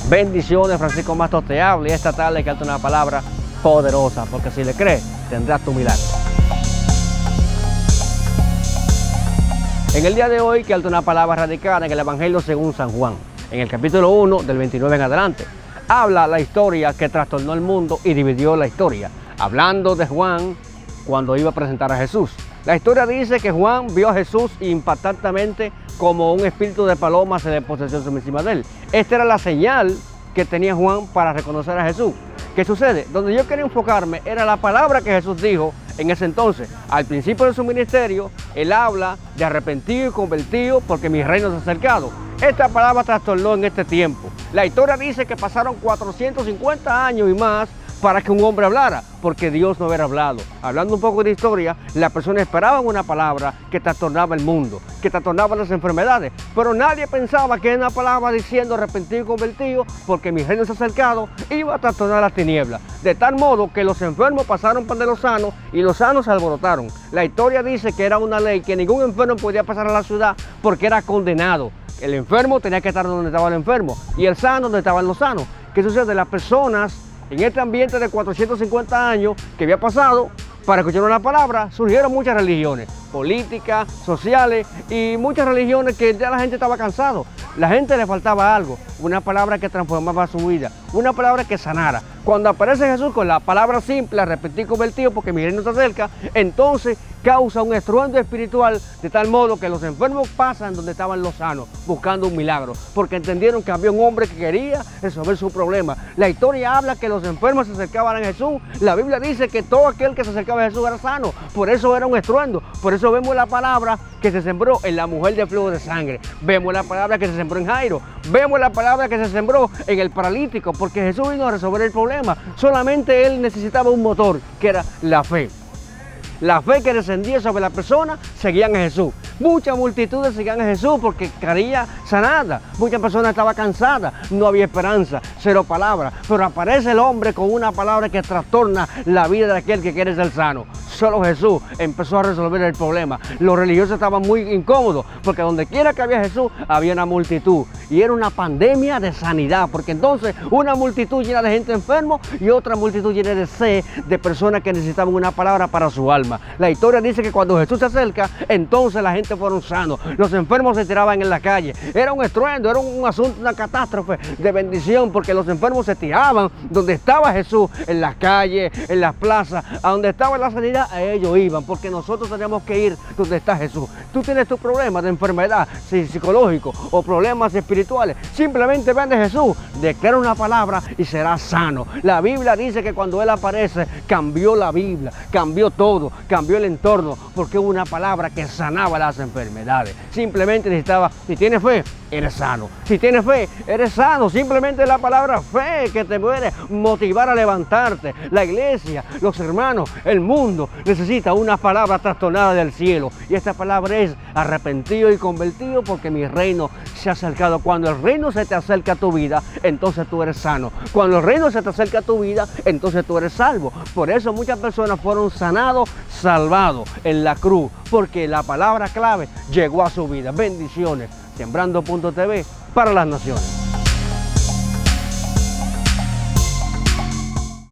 Bendiciones, Francisco Mastro te habla y esta tarde que una palabra poderosa, porque si le crees, tendrás tu milagro. En el día de hoy que una palabra radicada en el Evangelio según San Juan, en el capítulo 1 del 29 en adelante. Habla la historia que trastornó el mundo y dividió la historia, hablando de Juan cuando iba a presentar a Jesús. La historia dice que Juan vio a Jesús impactantemente como un espíritu de paloma se le posesió encima de él. Esta era la señal que tenía Juan para reconocer a Jesús. ¿Qué sucede? Donde yo quería enfocarme era la palabra que Jesús dijo en ese entonces. Al principio de su ministerio, él habla de arrepentido y convertido porque mi reino se ha acercado. Esta palabra trastornó en este tiempo. La historia dice que pasaron 450 años y más para que un hombre hablara, porque Dios no hubiera hablado. Hablando un poco de historia, las personas esperaban una palabra que trastornaba el mundo, que trastornaba las enfermedades, pero nadie pensaba que una palabra diciendo arrepentido y convertido, porque mi reino se ha acercado, iba a trastornar las tinieblas. De tal modo que los enfermos pasaron por de los sanos y los sanos se alborotaron. La historia dice que era una ley que ningún enfermo podía pasar a la ciudad porque era condenado. El enfermo tenía que estar donde estaba el enfermo y el sano donde estaban los sanos. ¿Qué sucede? Las personas en este ambiente de 450 años que había pasado, para escuchar una palabra, surgieron muchas religiones, políticas, sociales y muchas religiones que ya la gente estaba cansado. La gente le faltaba algo, una palabra que transformaba su vida, una palabra que sanara. Cuando aparece Jesús con la palabra simple, arrepentido y convertido porque mi reino está cerca, entonces causa un estruendo espiritual de tal modo que los enfermos pasan donde estaban los sanos, buscando un milagro, porque entendieron que había un hombre que quería resolver su problema. La historia habla que los enfermos se acercaban a Jesús. La Biblia dice que todo aquel que se acercaba a Jesús era sano, por eso era un estruendo. Por eso vemos la palabra que se sembró en la mujer de flujo de sangre, vemos la palabra que se sembró en Jairo, vemos la palabra que se sembró en el paralítico, porque Jesús vino a resolver el problema. Solamente él necesitaba un motor, que era la fe. La fe que descendía sobre la persona, seguían a Jesús. Muchas multitudes seguían a Jesús porque caía sanada. Muchas personas estaban cansadas, no había esperanza, cero palabras. Pero aparece el hombre con una palabra que trastorna la vida de aquel que quiere ser sano. Solo Jesús empezó a resolver el problema. Los religiosos estaban muy incómodos porque donde quiera que había Jesús, había una multitud. Y era una pandemia de sanidad, porque entonces una multitud llena de gente enferma y otra multitud llena de sed, de personas que necesitaban una palabra para su alma. La historia dice que cuando Jesús se acerca, entonces la gente fueron sanos. Los enfermos se tiraban en la calle. Era un estruendo, era un asunto, una catástrofe de bendición, porque los enfermos se tiraban donde estaba Jesús, en las calles, en las plazas, a donde estaba la sanidad, a ellos iban, porque nosotros tenemos que ir donde está Jesús. Tú tienes tu problema de enfermedad psicológico o problemas espirituales, simplemente ven de Jesús, declara una palabra y serás sano. La Biblia dice que cuando Él aparece, cambió la Biblia, cambió todo, cambió el entorno, porque hubo una palabra que sanaba las enfermedades. Simplemente necesitaba, si tienes fe, eres sano. Si tienes fe, eres sano. Simplemente la palabra fe que te puede motivar a levantarte. La iglesia, los hermanos, el mundo necesita una palabra trastornada del cielo. Y esta palabra es arrepentido y convertido porque mi reino se ha acercado. Cuando el reino se te acerca a tu vida, entonces tú eres sano. Cuando el reino se te acerca a tu vida, entonces tú eres salvo. Por eso muchas personas fueron sanados, salvados en la cruz, porque la palabra clave llegó a su vida. Bendiciones. Sembrando.tv para las naciones.